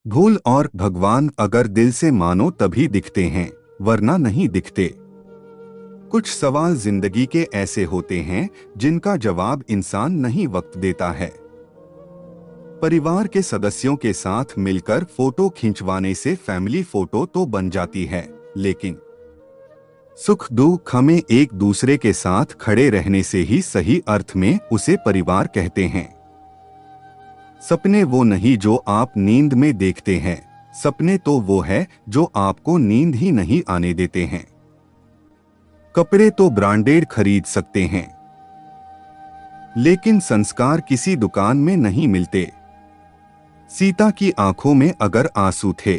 भूल और भगवान अगर दिल से मानो तभी दिखते हैं, वरना नहीं दिखते। कुछ सवाल जिंदगी के ऐसे होते हैं जिनका जवाब इंसान नहीं वक्त देता है। परिवार के सदस्यों के साथ मिलकर फोटो खिंचवाने से फैमिली फोटो तो बन जाती है, लेकिन सुख दुख हमें एक दूसरे के साथ खड़े रहने से ही सही अर्थ में उसे परिवार कहते हैं। सपने वो नहीं जो आप नींद में देखते हैं, सपने तो वो है जो आपको नींद ही नहीं आने देते हैं। कपड़े तो ब्रांडेड खरीद सकते हैं, लेकिन संस्कार किसी दुकान में नहीं मिलते। सीता की आंखों में अगर आंसू थे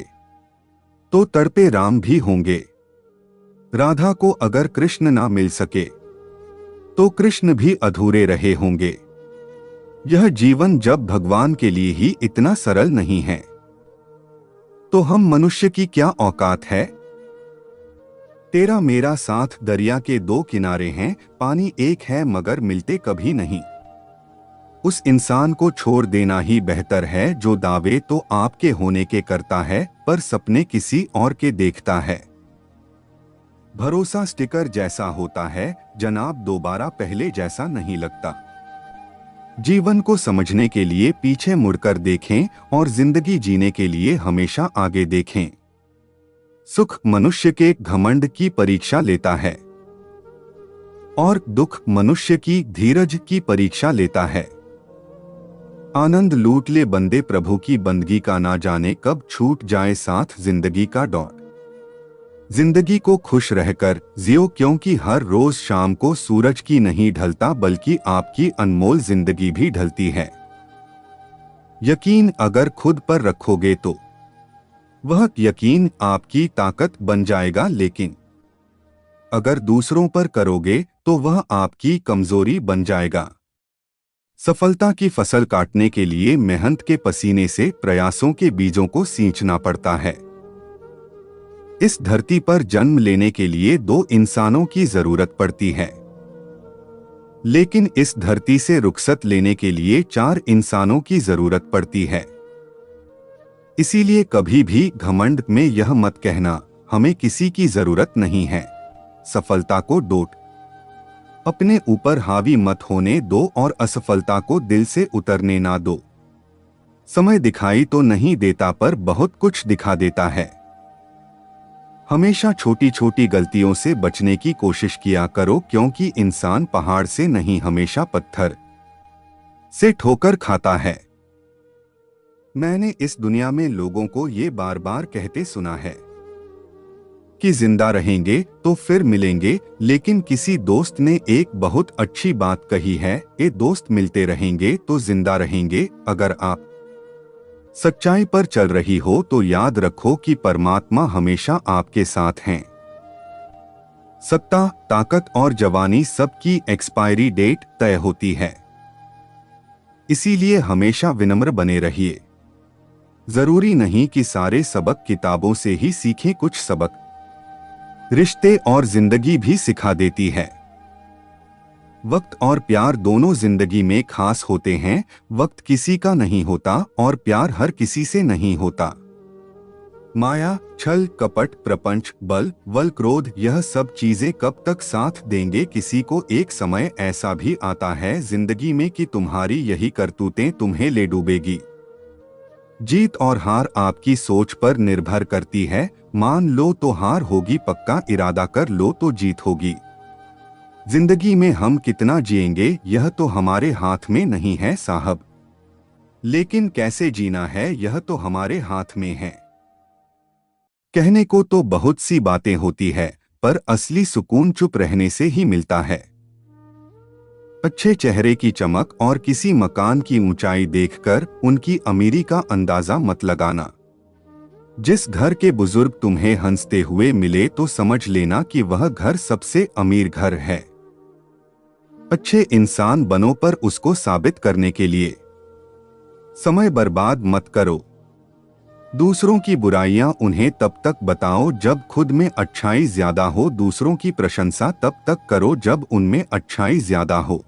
तो तड़पे राम भी होंगे। राधा को अगर कृष्ण ना मिल सके तो कृष्ण भी अधूरे रहे होंगे। यह जीवन जब भगवान के लिए ही इतना सरल नहीं है, तो हम मनुष्य की क्या औकात है। तेरा मेरा साथ दरिया के दो किनारे हैं, पानी एक है मगर मिलते कभी नहीं। उस इंसान को छोड़ देना ही बेहतर है जो दावे तो आपके होने के करता है पर सपने किसी और के देखता है। भरोसा स्टिकर जैसा होता है जनाब, दोबारा पहले जैसा नहीं लगता। जीवन को समझने के लिए पीछे मुड़कर देखें और जिंदगी जीने के लिए हमेशा आगे देखें। सुख मनुष्य के घमंड की परीक्षा लेता है और दुख मनुष्य की धीरज की परीक्षा लेता है। आनंद लूट ले बंदे प्रभु की बंदगी का, ना जाने कब छूट जाए साथ जिंदगी का दौर। जिंदगी को खुश रहकर जियो, क्योंकि हर रोज शाम को सूरज की नहीं ढलता बल्कि आपकी अनमोल जिंदगी भी ढलती है। यकीन अगर खुद पर रखोगे तो वह यकीन आपकी ताकत बन जाएगा, लेकिन अगर दूसरों पर करोगे तो वह आपकी कमजोरी बन जाएगा। सफलता की फसल काटने के लिए मेहनत के पसीने से प्रयासों के बीजों को सींचना पड़ता है। इस धरती पर जन्म लेने के लिए दो इंसानों की जरूरत पड़ती है, लेकिन इस धरती से रुखसत लेने के लिए चार इंसानों की जरूरत पड़ती है। इसीलिए कभी भी घमंड में यह मत कहना हमें किसी की जरूरत नहीं है। सफलता को डोट अपने ऊपर हावी मत होने दो और असफलता को दिल से उतरने ना दो। समय दिखाई तो नहीं देता पर बहुत कुछ दिखा देता है। हमेशा छोटी छोटी गलतियों से बचने की कोशिश किया करो, क्योंकि इंसान पहाड़ से नहीं हमेशा पत्थर से ठोकर खाता है। मैंने इस दुनिया में लोगों को ये बार बार कहते सुना है कि जिंदा रहेंगे तो फिर मिलेंगे, लेकिन किसी दोस्त ने एक बहुत अच्छी बात कही है, ये दोस्त मिलते रहेंगे तो जिंदा रहेंगे। अगर आप सच्चाई पर चल रही हो तो याद रखो कि परमात्मा हमेशा आपके साथ हैं। सत्ता, ताकत और जवानी सबकी एक्सपायरी डेट तय होती है, इसीलिए हमेशा विनम्र बने रहिए। जरूरी नहीं कि सारे सबक किताबों से ही सीखें, कुछ सबक रिश्ते और जिंदगी भी सिखा देती है। वक्त और प्यार दोनों जिंदगी में खास होते हैं। वक्त किसी का नहीं होता और प्यार हर किसी से नहीं होता। माया, छल, कपट, प्रपंच, बल, वल, क्रोध, यह सब चीजें कब तक साथ देंगे। किसी को एक समय ऐसा भी आता है जिंदगी में कि तुम्हारी यही करतूतें तुम्हें ले डूबेगी। जीत और हार आपकी सोच पर निर्भर करती है। मान लो तो हार होगी पक्का, इरादा कर लो तो जीत होगी। जिंदगी में हम कितना जिएंगे यह तो हमारे हाथ में नहीं है साहब, लेकिन कैसे जीना है यह तो हमारे हाथ में है। कहने को तो बहुत सी बातें होती है, पर असली सुकून चुप रहने से ही मिलता है। अच्छे चेहरे की चमक और किसी मकान की ऊंचाई देखकर उनकी अमीरी का अंदाजा मत लगाना। जिस घर के बुजुर्ग तुम्हें हंसते हुए मिले तो समझ लेना कि वह घर सबसे अमीर घर है। अच्छे इंसान बनो, पर उसको साबित करने के लिए समय बर्बाद मत करो। दूसरों की बुराइयां उन्हें तब तक बताओ जब खुद में अच्छाई ज्यादा हो। दूसरों की प्रशंसा तब तक करो जब उनमें अच्छाई ज्यादा हो।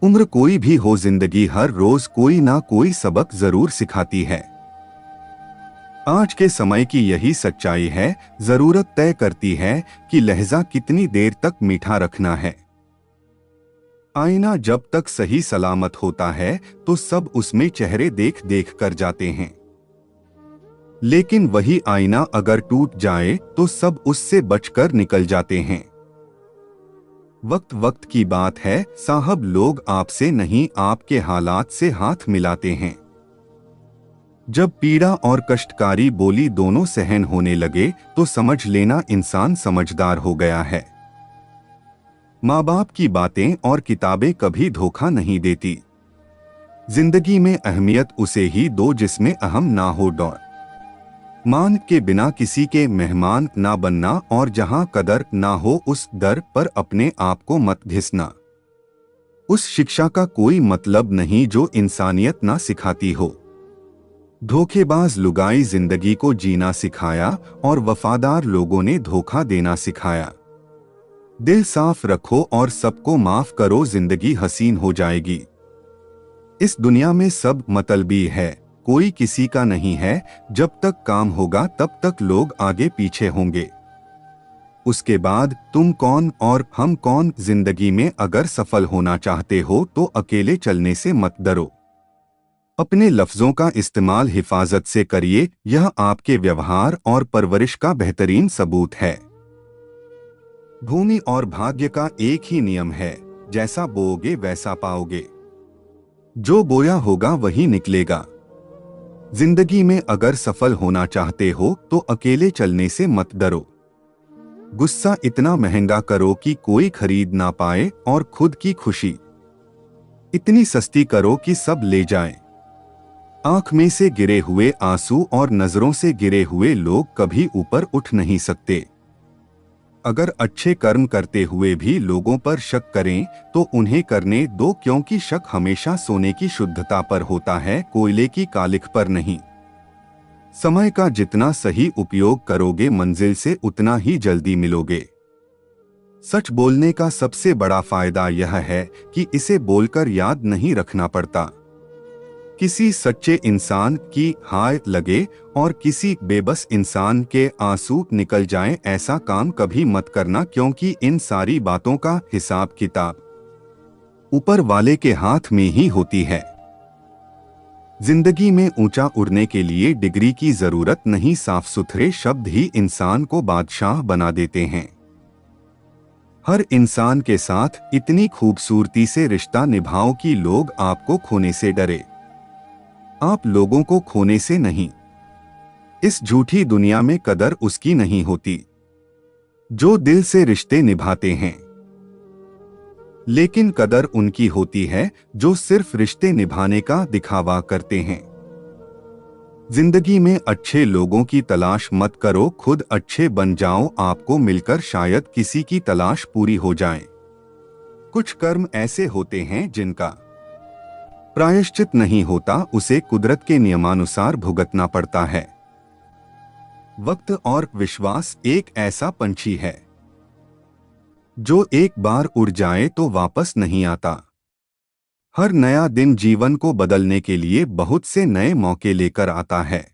उम्र कोई भी हो, जिंदगी हर रोज कोई ना कोई सबक जरूर सिखाती है। आज के समय की यही सच्चाई है, जरूरत तय करती है कि लहजा कितनी देर तक मीठा रखना है। आईना जब तक सही सलामत होता है तो सब उसमें चेहरे देख देख कर जाते हैं, लेकिन वही आईना अगर टूट जाए तो सब उससे बचकर निकल जाते हैं। वक्त वक्त की बात है साहब, लोग आपसे नहीं आपके हालात से हाथ मिलाते हैं। जब पीड़ा और कष्टकारी बोली दोनों सहन होने लगे तो समझ लेना इंसान समझदार हो गया है। माँ बाप की बातें और किताबें कभी धोखा नहीं देती। जिंदगी में अहमियत उसे ही दो जिसमें अहम ना हो डर। मान के बिना किसी के मेहमान ना बनना और जहां कदर ना हो उस दर पर अपने आप को मत घिसना। उस शिक्षा का कोई मतलब नहीं जो इंसानियत ना सिखाती हो। धोखेबाज लुगाई जिंदगी को जीना सिखाया और वफादार लोगों ने धोखा देना सिखाया। दिल साफ रखो और सबको माफ करो, जिंदगी हसीन हो जाएगी। इस दुनिया में सब मतलबी है, कोई किसी का नहीं है। जब तक काम होगा तब तक लोग आगे पीछे होंगे, उसके बाद तुम कौन और हम कौन। जिंदगी में अगर सफल होना चाहते हो तो अकेले चलने से मत डरो। अपने लफ्जों का इस्तेमाल हिफाजत से करिए, यह आपके व्यवहार और परवरिश का बेहतरीन सबूत है। भूमि और भाग्य का एक ही नियम है, जैसा बोओगे वैसा पाओगे। जो बोया होगा वही निकलेगा। जिंदगी में अगर सफल होना चाहते हो तो अकेले चलने से मत डरो। गुस्सा इतना महंगा करो कि कोई खरीद ना पाए और खुद की खुशी इतनी सस्ती करो कि सब ले जाएं। आंख में से गिरे हुए आंसू और नजरों से गिरे हुए लोग कभी ऊपर उठ नहीं सकते। अगर अच्छे कर्म करते हुए भी लोगों पर शक करें तो उन्हें करने दो, क्योंकि शक हमेशा सोने की शुद्धता पर होता है, कोयले की कालिख पर नहीं। समय का जितना सही उपयोग करोगे मंजिल से उतना ही जल्दी मिलोगे। सच बोलने का सबसे बड़ा फायदा यह है कि इसे बोलकर याद नहीं रखना पड़ता। किसी सच्चे इंसान की हाय लगे और किसी बेबस इंसान के आंसू निकल जाएं, ऐसा काम कभी मत करना, क्योंकि इन सारी बातों का हिसाब किताब ऊपर वाले के हाथ में ही होती है। जिंदगी में ऊंचा उड़ने के लिए डिग्री की जरूरत नहीं, साफ सुथरे शब्द ही इंसान को बादशाह बना देते हैं। हर इंसान के साथ इतनी खूबसूरती से रिश्ता निभाओ कि लोग आपको खोने से डरे, आप लोगों को खोने से नहीं। इस झूठी दुनिया में कदर उसकी नहीं होती जो दिल से रिश्ते निभाते हैं, लेकिन कदर उनकी होती है जो सिर्फ रिश्ते निभाने का दिखावा करते हैं। जिंदगी में अच्छे लोगों की तलाश मत करो, खुद अच्छे बन जाओ, आपको मिलकर शायद किसी की तलाश पूरी हो जाए। कुछ कर्म ऐसे होते हैं जिनका प्रायश्चित नहीं होता, उसे कुदरत के नियमानुसार भुगतना पड़ता है। वक्त और विश्वास एक ऐसा पंछी है जो एक बार उड़ जाए तो वापस नहीं आता। हर नया दिन जीवन को बदलने के लिए बहुत से नए मौके लेकर आता है।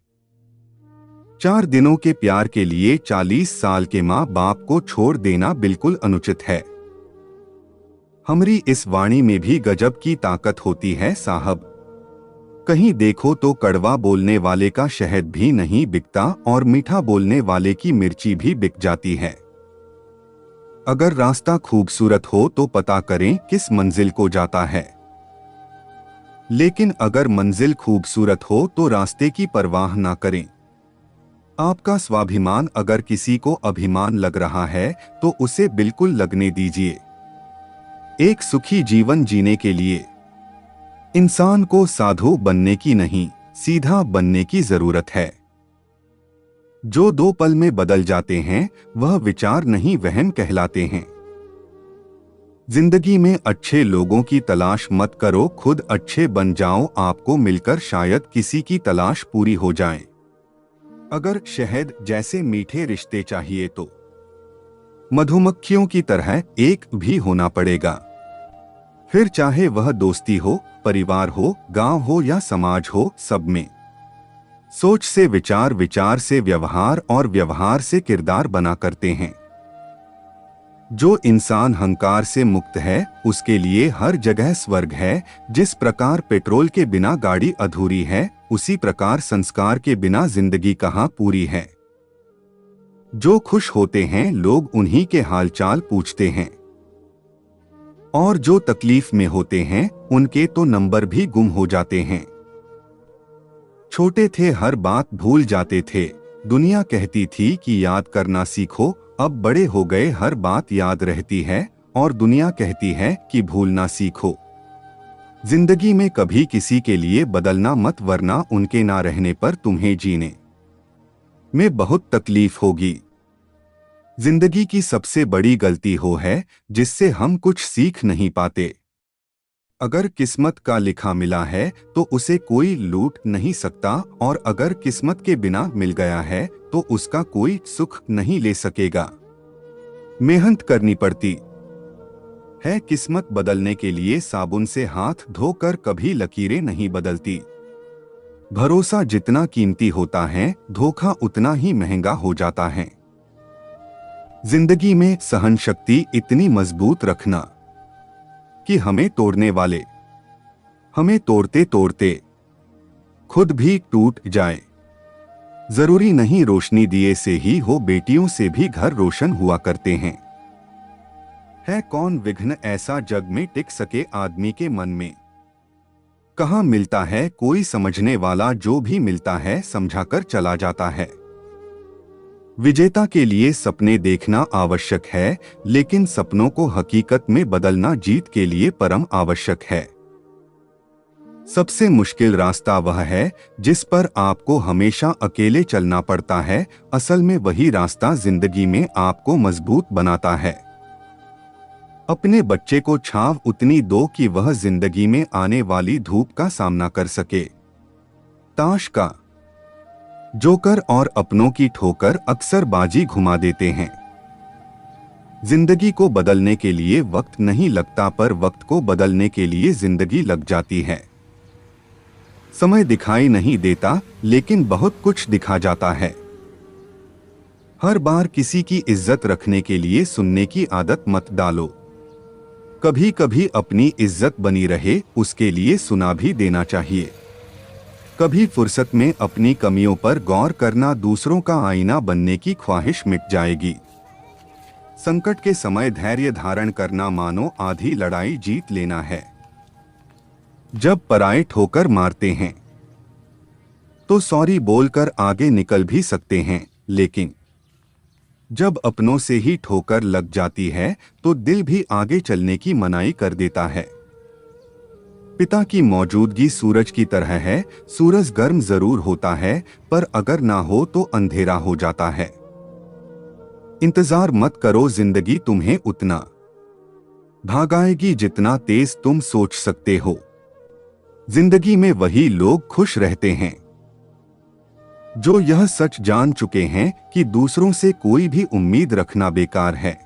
4 दिनों के प्यार के लिए 40 साल के माँ बाप को छोड़ देना बिल्कुल अनुचित है। हमारी इस वाणी में भी गजब की ताकत होती है साहब। कहीं देखो तो कड़वा बोलने वाले का शहद भी नहीं बिकता और मीठा बोलने वाले की मिर्ची भी बिक जाती है। अगर रास्ता खूबसूरत हो तो पता करें किस मंजिल को जाता है, लेकिन अगर मंजिल खूबसूरत हो तो रास्ते की परवाह ना करें। आपका स्वाभिमान अगर किसी को अभिमान लग रहा है तो उसे बिल्कुल लगने दीजिए। एक सुखी जीवन जीने के लिए इंसान को साधु बनने की नहीं, सीधा बनने की जरूरत है। जो 2 पल में बदल जाते हैं वह विचार नहीं वहम कहलाते हैं। जिंदगी में अच्छे लोगों की तलाश मत करो, खुद अच्छे बन जाओ, आपको मिलकर शायद किसी की तलाश पूरी हो जाए। अगर शहद जैसे मीठे रिश्ते चाहिए तो मधुमक्खियों की तरह एक भी होना पड़ेगा। फिर चाहे वह दोस्ती हो, परिवार हो, गांव हो या समाज हो, सब में सोच से विचार, विचार से व्यवहार और व्यवहार से किरदार बना करते हैं। जो इंसान अहंकार से मुक्त है उसके लिए हर जगह स्वर्ग है। जिस प्रकार पेट्रोल के बिना गाड़ी अधूरी है, उसी प्रकार संस्कार के बिना जिंदगी कहाँ पूरी है। जो खुश होते हैं लोग उन्हीं के हालचाल पूछते हैं, और जो तकलीफ में होते हैं उनके तो नंबर भी गुम हो जाते हैं। छोटे थे हर बात भूल जाते थे, दुनिया कहती थी कि याद करना सीखो। अब बड़े हो गए हर बात याद रहती है, और दुनिया कहती है कि भूलना सीखो। जिंदगी में कभी किसी के लिए बदलना मत, वरना उनके ना रहने पर तुम्हें जीने में बहुत तकलीफ होगी। जिंदगी की सबसे बड़ी गलती हो है जिससे हम कुछ सीख नहीं पाते। अगर किस्मत का लिखा मिला है तो उसे कोई लूट नहीं सकता, और अगर किस्मत के बिना मिल गया है तो उसका कोई सुख नहीं ले सकेगा। मेहनत करनी पड़ती है किस्मत बदलने के लिए, साबुन से हाथ धोकर कभी लकीरें नहीं बदलती। भरोसा जितना कीमती होता है, धोखा उतना ही महंगा हो जाता है। जिंदगी में सहन शक्ति इतनी मजबूत रखना कि हमें तोड़ने वाले हमें तोड़ते तोड़ते खुद भी टूट जाए। जरूरी नहीं रोशनी दिए से ही हो, बेटियों से भी घर रोशन हुआ करते हैं। है कौन विघ्न ऐसा जग में टिक सके आदमी के मन में। कहाँ मिलता है कोई समझने वाला, जो भी मिलता है समझाकर चला जाता है। विजेता के लिए सपने देखना आवश्यक है, लेकिन सपनों को हकीकत में बदलना जीत के लिए परम आवश्यक है। सबसे मुश्किल रास्ता वह है जिस पर आपको हमेशा अकेले चलना पड़ता है। असल में वही रास्ता जिंदगी में आपको मजबूत बनाता है। अपने बच्चे को छांव उतनी दो कि वह जिंदगी में आने वाली धूप का सामना कर सके। ताश का जोकर और अपनों की ठोकर अक्सर बाजी घुमा देते हैं। जिंदगी को बदलने के लिए वक्त नहीं लगता, पर वक्त को बदलने के लिए जिंदगी लग जाती है। समय दिखाई नहीं देता, लेकिन बहुत कुछ दिखा जाता है। हर बार किसी की इज्जत रखने के लिए सुनने की आदत मत डालो। कभी कभी अपनी इज्जत बनी रहे उसके लिए सुना भी देना चाहिए। कभी फुर्सत में अपनी कमियों पर गौर करना, दूसरों का आईना बनने की ख्वाहिश मिट जाएगी। संकट के समय धैर्य धारण करना मानो आधी लड़ाई जीत लेना है। जब पराये ठोकर मारते हैं तो सॉरी बोलकर आगे निकल भी सकते हैं, लेकिन जब अपनों से ही ठोकर लग जाती है तो दिल भी आगे चलने की मनाही कर देता है। पिता की मौजूदगी सूरज की तरह है। सूरज गर्म जरूर होता है, पर अगर ना हो तो अंधेरा हो जाता है। इंतजार मत करो, जिंदगी तुम्हें उतना भागाएगी जितना तेज तुम सोच सकते हो। जिंदगी में वही लोग खुश रहते हैं जो यह सच जान चुके हैं कि दूसरों से कोई भी उम्मीद रखना बेकार है।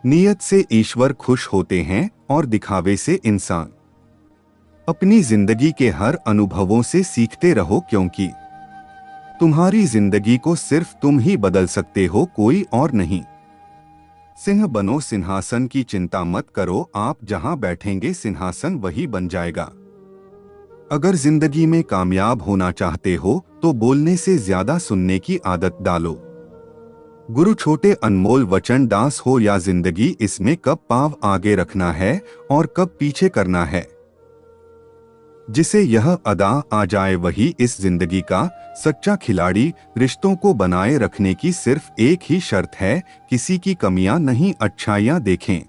नियत से ईश्वर खुश होते हैं और दिखावे से इंसान। अपनी जिंदगी के हर अनुभवों से सीखते रहो, क्योंकि तुम्हारी जिंदगी को सिर्फ तुम ही बदल सकते हो, कोई और नहीं। सिंह बनो, सिंहासन की चिंता मत करो, आप जहां बैठेंगे सिंहासन वही बन जाएगा। अगर जिंदगी में कामयाब होना चाहते हो तो बोलने से ज्यादा सुनने की आदत डालो। गुरु छोटे अनमोल वचन दास हो या जिंदगी, इसमें कब पांव आगे रखना है और कब पीछे करना है। जिसे यह अदा आ जाए वही इस जिंदगी का सच्चा खिलाड़ी। रिश्तों को बनाए रखने की सिर्फ एक ही शर्त है, किसी की कमियां नहीं अच्छाइयां देखें।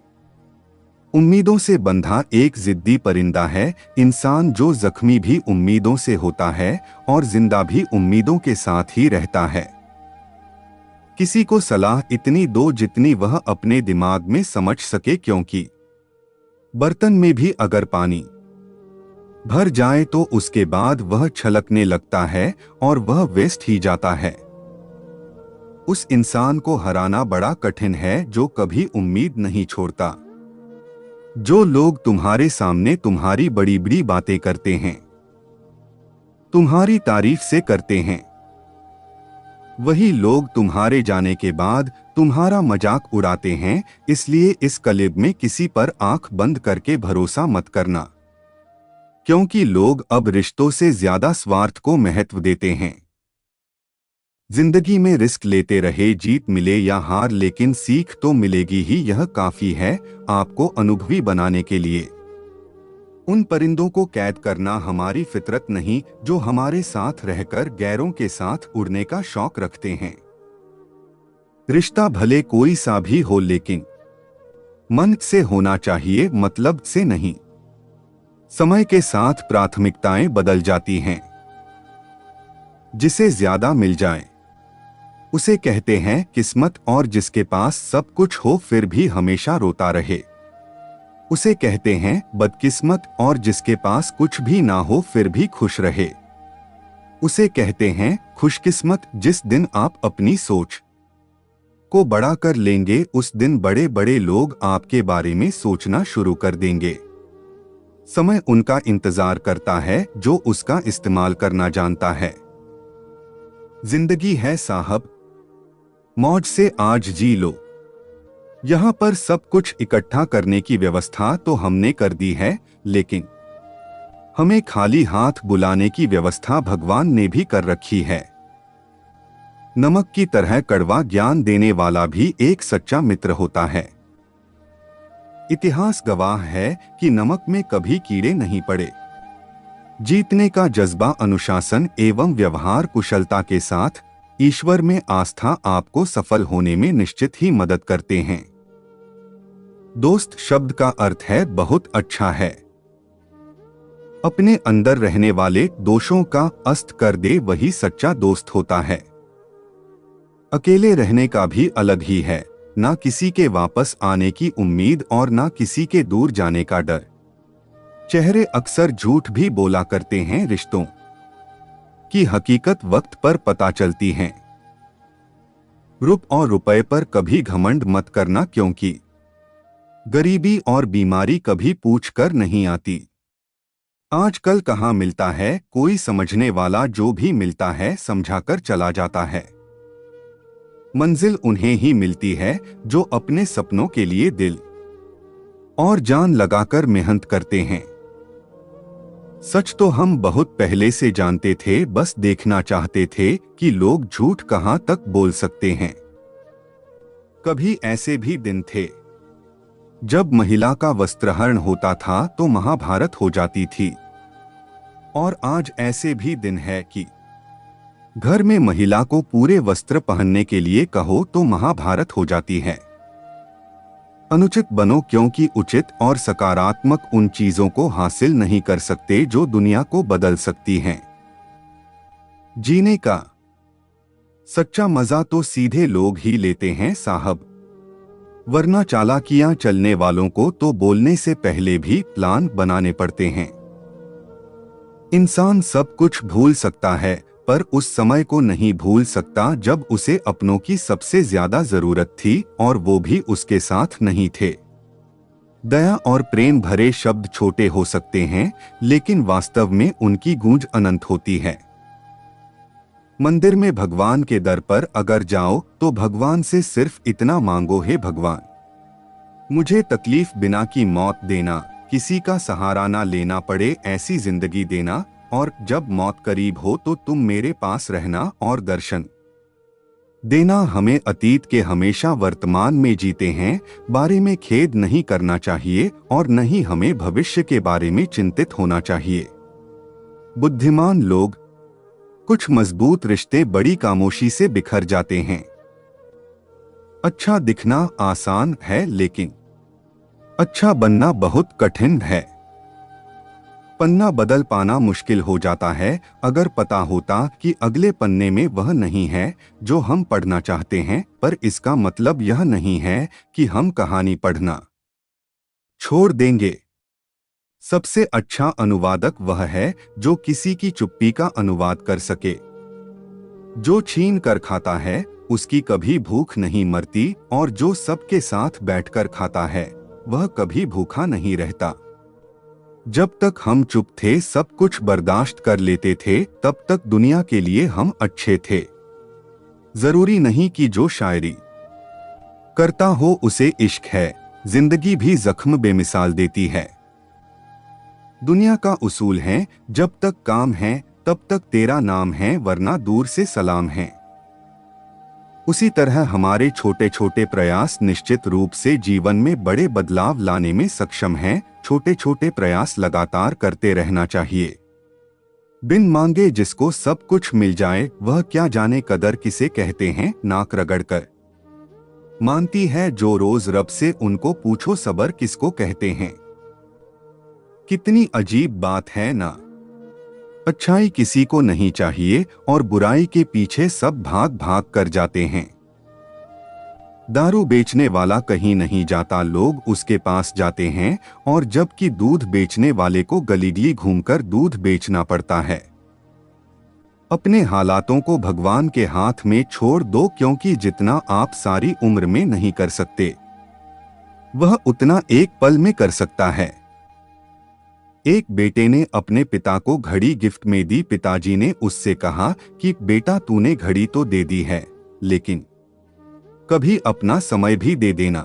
उम्मीदों से बंधा एक जिद्दी परिंदा है इंसान, जो जख्मी भी उम्मीदों से होता है और जिंदा भी उम्मीदों के साथ ही रहता है। किसी को सलाह इतनी दो जितनी वह अपने दिमाग में समझ सके, क्योंकि बर्तन में भी अगर पानी भर जाए तो उसके बाद वह छलकने लगता है और वह वेस्ट ही जाता है। उस इंसान को हराना बड़ा कठिन है जो कभी उम्मीद नहीं छोड़ता। जो लोग तुम्हारे सामने तुम्हारी बड़ी बड़ी बातें करते हैं, तुम्हारी तारीफ से करते हैं। वही लोग तुम्हारे जाने के बाद तुम्हारा मजाक उड़ाते हैं। इसलिए इस कलिब में किसी पर आंख बंद करके भरोसा मत करना, क्योंकि लोग अब रिश्तों से ज्यादा स्वार्थ को महत्व देते हैं। जिंदगी में रिस्क लेते रहे, जीत मिले या हार, लेकिन सीख तो मिलेगी ही। यह काफी है आपको अनुभवी बनाने के लिए। उन परिंदों को कैद करना हमारी फितरत नहीं जो हमारे साथ रहकर गैरों के साथ उड़ने का शौक रखते हैं। रिश्ता भले कोई सा भी हो, लेकिन मन से होना चाहिए, मतलब से नहीं। समय के साथ प्राथमिकताएं बदल जाती हैं। जिसे ज्यादा मिल जाए उसे कहते हैं किस्मत, और जिसके पास सब कुछ हो फिर भी हमेशा रोता रहे उसे कहते हैं बदकिस्मत, और जिसके पास कुछ भी ना हो फिर भी खुश रहे उसे कहते हैं खुशकिस्मत। जिस दिन आप अपनी सोच को बड़ा कर लेंगे उस दिन बड़े बड़े लोग आपके बारे में सोचना शुरू कर देंगे। समय उनका इंतजार करता है जो उसका इस्तेमाल करना जानता है। जिंदगी है साहब, मौज से आज जी लो। यहाँ पर सब कुछ इकट्ठा करने की व्यवस्था तो हमने कर दी है, लेकिन हमें खाली हाथ बुलाने की व्यवस्था भगवान ने भी कर रखी है। नमक की तरह कड़वा ज्ञान देने वाला भी एक सच्चा मित्र होता है। इतिहास गवाह है कि नमक में कभी कीड़े नहीं पड़े। जीतने का जज्बा, अनुशासन एवं व्यवहार कुशलता के साथ ईश्वर में आस्था आपको सफल होने में निश्चित ही मदद करते हैं। दोस्त शब्द का अर्थ है बहुत अच्छा है। अपने अंदर रहने वाले दोषों का अस्त कर दे, वही सच्चा दोस्त होता है। अकेले रहने का भी अलग ही है, ना किसी के वापस आने की उम्मीद और ना किसी के दूर जाने का डर। चेहरे अक्सर झूठ भी बोला करते हैं, रिश्तों की हकीकत वक्त पर पता चलती है। रुप और रुपए पर कभी घमंड मत करना, क्योंकि गरीबी और बीमारी कभी पूछकर नहीं आती। आजकल कहाँ मिलता है कोई समझने वाला, जो भी मिलता है समझाकर चला जाता है। मंजिल उन्हें ही मिलती है जो अपने सपनों के लिए दिल और जान लगाकर मेहनत करते हैं। सच तो हम बहुत पहले से जानते थे, बस देखना चाहते थे कि लोग झूठ कहां तक बोल सकते हैं। कभी ऐसे भी दिन थे जब महिला का वस्त्रहरण होता था तो महाभारत हो जाती थी, और आज ऐसे भी दिन है कि घर में महिला को पूरे वस्त्र पहनने के लिए कहो तो महाभारत हो जाती है। अनुचित बनो, क्योंकि उचित और सकारात्मक उन चीजों को हासिल नहीं कर सकते जो दुनिया को बदल सकती हैं। जीने का सच्चा मजा तो सीधे लोग ही लेते हैं साहब, वरना चालाकियां चलने वालों को तो बोलने से पहले भी प्लान बनाने पड़ते हैं। इंसान सब कुछ भूल सकता है, पर उस समय को नहीं भूल सकता जब उसे अपनों की सबसे ज्यादा जरूरत थी और वो भी उसके साथ नहीं थे। दया और प्रेम भरे शब्द छोटे हो सकते हैं, लेकिन वास्तव में उनकी गूंज अनंत होती है। मंदिर में भगवान के दर पर अगर जाओ तो भगवान से सिर्फ इतना मांगो, हे भगवान मुझे तकलीफ बिना की मौत देना, किसी का सहारा ना लेना पड़े ऐसी जिंदगी देना, और जब मौत करीब हो तो तुम मेरे पास रहना और दर्शन देना। हमें अतीत के हमेशा वर्तमान में जीते हैं बारे में खेद नहीं करना चाहिए, और न ही हमें भविष्य के बारे में चिंतित होना चाहिए। बुद्धिमान लोग कुछ मजबूत रिश्ते बड़ी खामोशी से बिखर जाते हैं। अच्छा दिखना आसान है, लेकिन अच्छा बनना बहुत कठिन है। पन्ना बदल पाना मुश्किल हो जाता है अगर पता होता कि अगले पन्ने में वह नहीं है जो हम पढ़ना चाहते हैं, पर इसका मतलब यह नहीं है कि हम कहानी पढ़ना छोड़ देंगे। सबसे अच्छा अनुवादक वह है जो किसी की चुप्पी का अनुवाद कर सके। जो छीन कर खाता है उसकी कभी भूख नहीं मरती, और जो सबके साथ बैठकर खाता है वह कभी भूखा नहीं रहता। जब तक हम चुप थे, सब कुछ बर्दाश्त कर लेते थे, तब तक दुनिया के लिए हम अच्छे थे। जरूरी नहीं कि जो शायरी करता हो उसे इश्क है, जिंदगी भी जख्म बेमिसाल देती है। दुनिया का उसूल है, जब तक काम है तब तक तेरा नाम है, वरना दूर से सलाम है। उसी तरह हमारे छोटे छोटे प्रयास निश्चित रूप से जीवन में बड़े बदलाव लाने में सक्षम हैं। छोटे छोटे प्रयास लगातार करते रहना चाहिए। बिन मांगे जिसको सब कुछ मिल जाए, वह क्या जाने कदर किसे कहते हैं। नाक रगड़कर मानती है जो रोज रब से, उनको पूछो सबर किसको कहते हैं। कितनी अजीब बात है ना। अच्छाई किसी को नहीं चाहिए और बुराई के पीछे सब भाग भाग कर जाते हैं। दारू बेचने वाला कहीं नहीं जाता, लोग उसके पास जाते हैं, और जबकि दूध बेचने वाले को गली गली घूमकर दूध बेचना पड़ता है। अपने हालातों को भगवान के हाथ में छोड़ दो, क्योंकि जितना आप सारी उम्र में नहीं कर सकते, वह उतना एक पल में कर सकता है। एक बेटे ने अपने पिता को घड़ी गिफ्ट में दी। पिताजी ने उससे कहा कि बेटा तूने घड़ी तो दे दी है, लेकिन कभी अपना समय भी दे देना।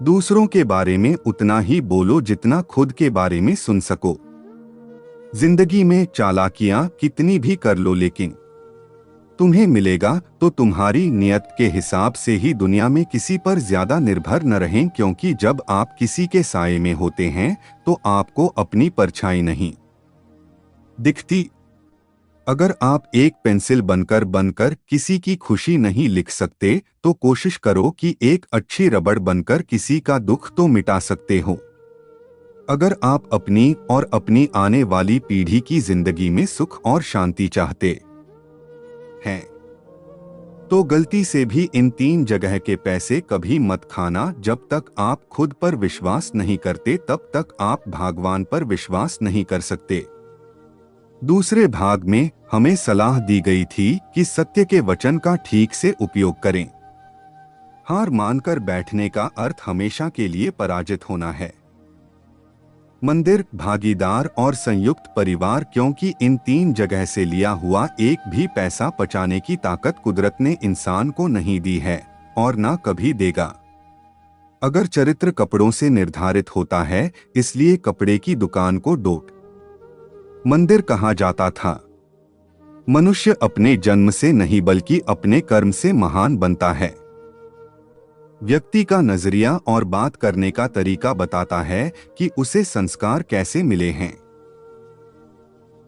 दूसरों के बारे में उतना ही बोलो जितना खुद के बारे में सुन सको। जिंदगी में चालाकियां कितनी भी कर लो, लेकिन तुम्हें मिलेगा तो तुम्हारी नियत के हिसाब से ही। दुनिया में किसी पर ज्यादा निर्भर न रहें, क्योंकि जब आप किसी के साए में होते हैं तो आपको अपनी परछाई नहीं दिखती। अगर आप एक पेंसिल बनकर किसी की खुशी नहीं लिख सकते, तो कोशिश करो कि एक अच्छी रबड़ बनकर किसी का दुख तो मिटा सकते हो। अगर आप अपनी और अपनी आने वाली पीढ़ी की जिंदगी में सुख और शांति चाहते हैं, तो गलती से भी इन 3 जगह के पैसे कभी मत खाना। जब तक आप खुद पर विश्वास नहीं करते, तब तक आप भगवान पर विश्वास नहीं कर सकते। दूसरे भाग में हमें सलाह दी गई थी कि सत्य के वचन का ठीक से उपयोग करें। हार मानकर बैठने का अर्थ हमेशा के लिए पराजित होना है। मंदिर, भागीदार और संयुक्त परिवार, क्योंकि इन 3 जगह से लिया हुआ एक भी पैसा बचाने की ताकत कुदरत ने इंसान को नहीं दी है और ना कभी देगा। अगर चरित्र कपड़ों से निर्धारित होता है, इसलिए कपड़े की दुकान को डोट मंदिर कहा जाता था। मनुष्य अपने जन्म से नहीं बल्कि अपने कर्म से महान बनता है। व्यक्ति का नजरिया और बात करने का तरीका बताता है कि उसे संस्कार कैसे मिले हैं।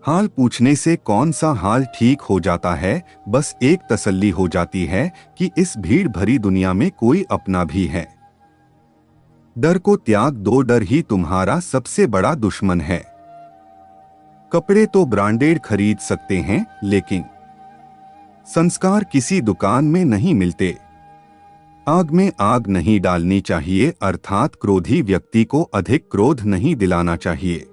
हाल पूछने से कौन सा हाल ठीक हो जाता है, बस एक तसल्ली हो जाती है कि इस भीड़ भरी दुनिया में कोई अपना भी है। डर को त्याग दो, डर ही तुम्हारा सबसे बड़ा दुश्मन है। कपड़े तो ब्रांडेड खरीद सकते हैं, लेकिन संस्कार किसी दुकान में नहीं मिलते। आग में आग नहीं डालनी चाहिए, अर्थात क्रोधी व्यक्ति को अधिक क्रोध नहीं दिलाना चाहिए।